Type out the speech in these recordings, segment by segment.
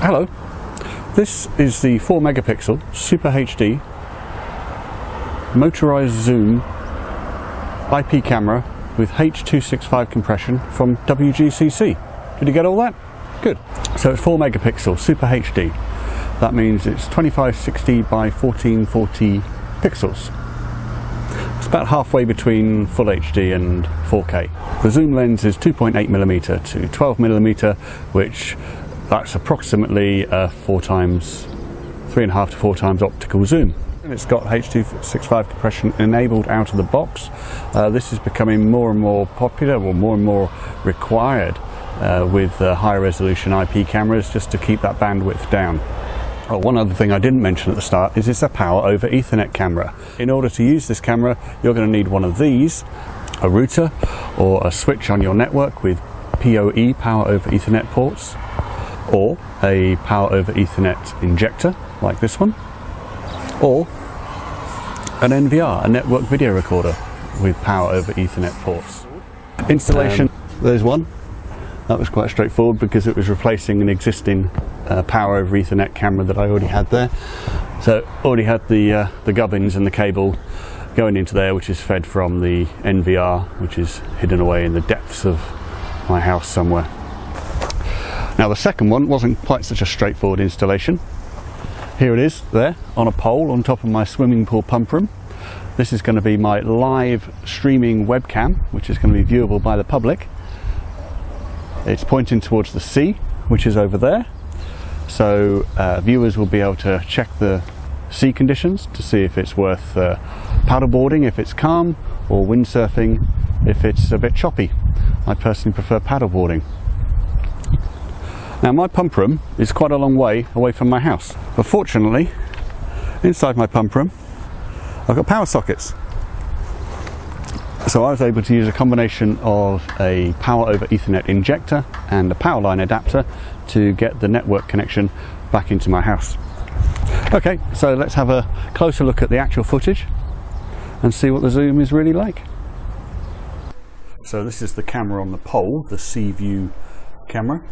Hello, this is the 4 megapixel Super HD motorised zoom IP camera with H.265 compression from WGCC. Did you get all that? Good. So it's 4 megapixel Super HD. That means it's 2560 by 1440 pixels. It's about halfway between Full HD and 4K. The zoom lens is 2.8mm to 12mm, which that's approximately 3.5 to 4 times optical zoom. And it's got H.265 compression enabled out of the box. This is becoming more and more popular, or more and more required with high resolution IP cameras, just to keep that bandwidth down. Oh, one other thing I didn't mention at the start is it's a power over Ethernet camera. In order to use this camera, you're going to need one of these, a router or a switch on your network with PoE, power over Ethernet ports, or a power over Ethernet injector like this one, or an NVR, a network video recorder with power over Ethernet ports. Installation, there's one. That was quite straightforward because it was replacing an existing power over Ethernet camera that I already had there. So already had the gubbins and the cable going into there, which is fed from the NVR, which is hidden away in the depths of my house somewhere. Now the second one wasn't quite such a straightforward installation. Here it is, there, on a pole on top of my swimming pool pump room. This is going to be my live streaming webcam, which is going to be viewable by the public. It's pointing towards the sea, which is over there. So viewers will be able to check the sea conditions to see if it's worth paddleboarding if it's calm, or windsurfing if it's a bit choppy. I personally prefer paddleboarding. Now my pump room is quite a long way away from my house, but fortunately inside my pump room I've got power sockets. So I was able to use a combination of a power over Ethernet injector and a power line adapter to get the network connection back into my house. Okay, so let's have a closer look at the actual footage and see what the zoom is really like. So this is the camera on the pole, the Sea View camera.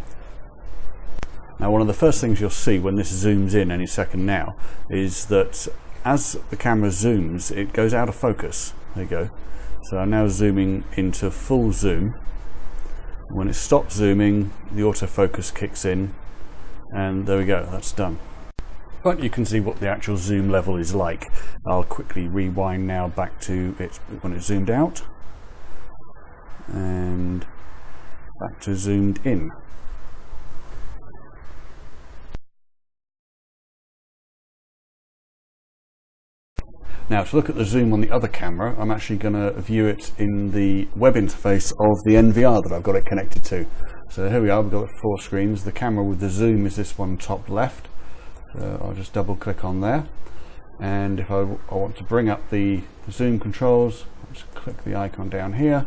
Now one of the first things you'll see when this zooms in any second now is that as the camera zooms, it goes out of focus. There you go. So I'm now zooming into full zoom. When it stops zooming, the autofocus kicks in, and there we go, that's done. But you can see what the actual zoom level is like. I'll quickly rewind now back to it when it zoomed out, and back to zoomed in. Now to look at the zoom on the other camera, I'm actually going to view it in the web interface of the NVR that I've got it connected to. So here we are, we've got 4 screens. The camera with the zoom is this one top left. So I'll just double click on there. And if I want to bring up the zoom controls, I'll just click the icon down here.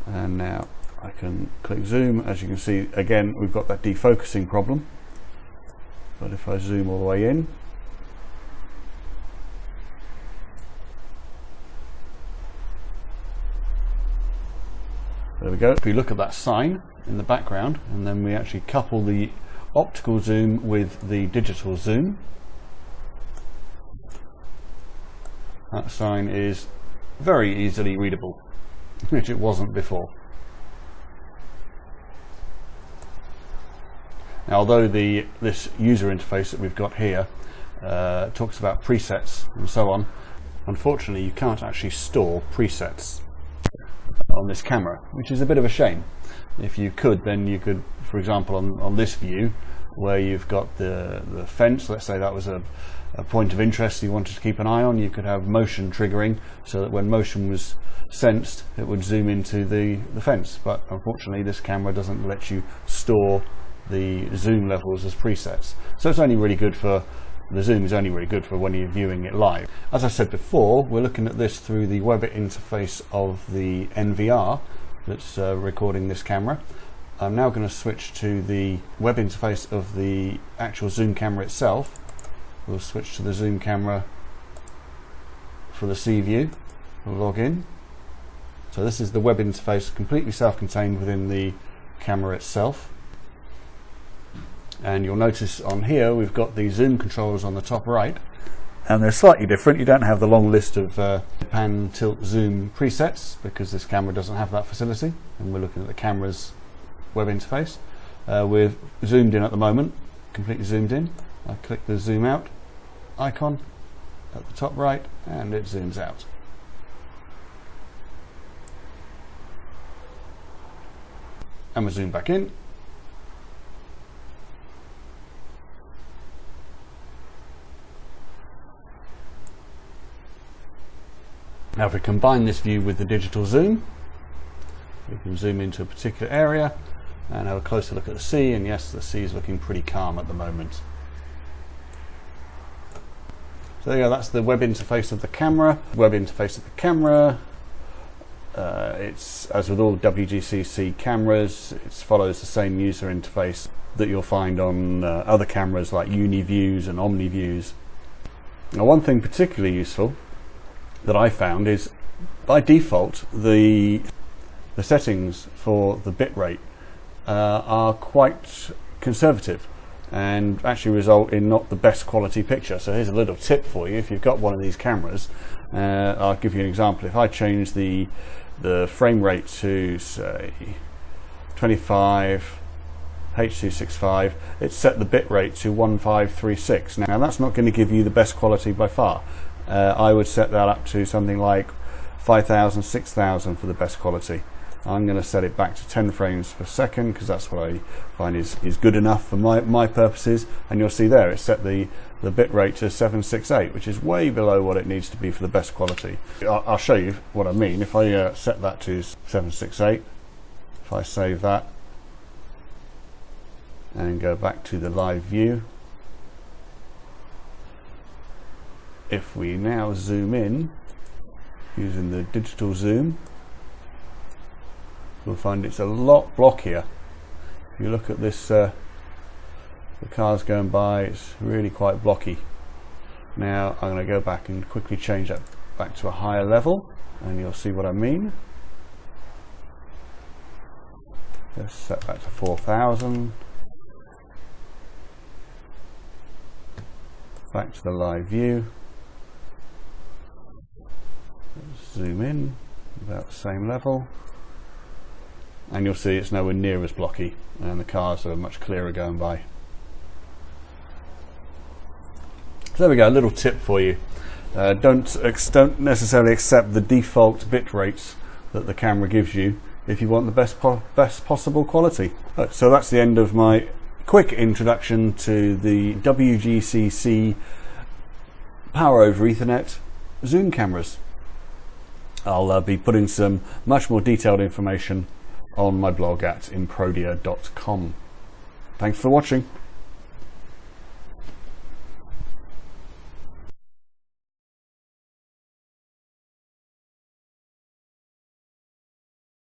And now I can click zoom. As you can see, again, we've got that defocusing problem. But if I zoom all the way in, there we go. If we look at that sign in the background, and then we actually couple the optical zoom with the digital zoom, that sign is very easily readable, which it wasn't before. Now, although this user interface that we've got here talks about presets and so on, unfortunately you can't actually store presets on this camera, which is a bit of a shame. If you could, then you could, for example, on this view where you've got the fence, let's say that was a point of interest you wanted to keep an eye on, you could have motion triggering so that when motion was sensed it would zoom into the fence. But unfortunately this camera doesn't let you store the zoom levels as presets, so it's only really good for the zoom is only really good for when you're viewing it live. As I said before, we're looking at this through the web interface of the NVR that's recording this camera. I'm now going to switch to the web interface of the actual zoom camera itself. We'll switch to the zoom camera for the Sea View. We'll log in. So this is the web interface, completely self-contained within the camera itself. And you'll notice on here we've got the zoom controls on the top right, and they're slightly different. You don't have the long list of pan, tilt, zoom presets because this camera doesn't have that facility, and we're looking at the camera's web interface. We're zoomed in at the moment, completely zoomed in. I click the zoom out icon at the top right and it zooms out. And we zoom back in. Now if we combine this view with the digital zoom, we can zoom into a particular area and have a closer look at the sea, and yes, the sea is looking pretty calm at the moment. So there you go, that's the web interface of the camera. It's, as with all WGCC cameras, it follows the same user interface that you'll find on other cameras like UniViews and OmniViews. Now one thing particularly useful that I found is, by default, the settings for the bitrate are quite conservative and actually result in not the best quality picture. So here's a little tip for you. If you've got one of these cameras, I'll give you an example. If I change the frame rate to, say, 25 H.265, it's set the bit rate to 1536. Now that's not going to give you the best quality by far. I would set that up to something like 5000, 6000 for the best quality. I'm going to set it back to 10 frames per second because that's what I find is good enough for my purposes, and you'll see there it's set the bit rate to 768, which is way below what it needs to be for the best quality. I'll show you what I mean. If I set that to 768, if I save that and go back to the live view, if we now zoom in using the digital zoom, we'll find it's a lot blockier. If you look at this, the cars going by, it's really quite blocky. Now I'm going to go back and quickly change that back to a higher level, and you'll see what I mean. Let's set that to 4000. Back to the live view. Zoom in about the same level, and you'll see it's nowhere near as blocky, and the cars are much clearer going by. So there we go, a little tip for you. Don't necessarily accept the default bit rates that the camera gives you if you want the best possible quality. So that's the end of my quick introduction to the WGCC Power over Ethernet zoom cameras. I'll be putting some much more detailed information on my blog at improdia.com. Thanks for watching.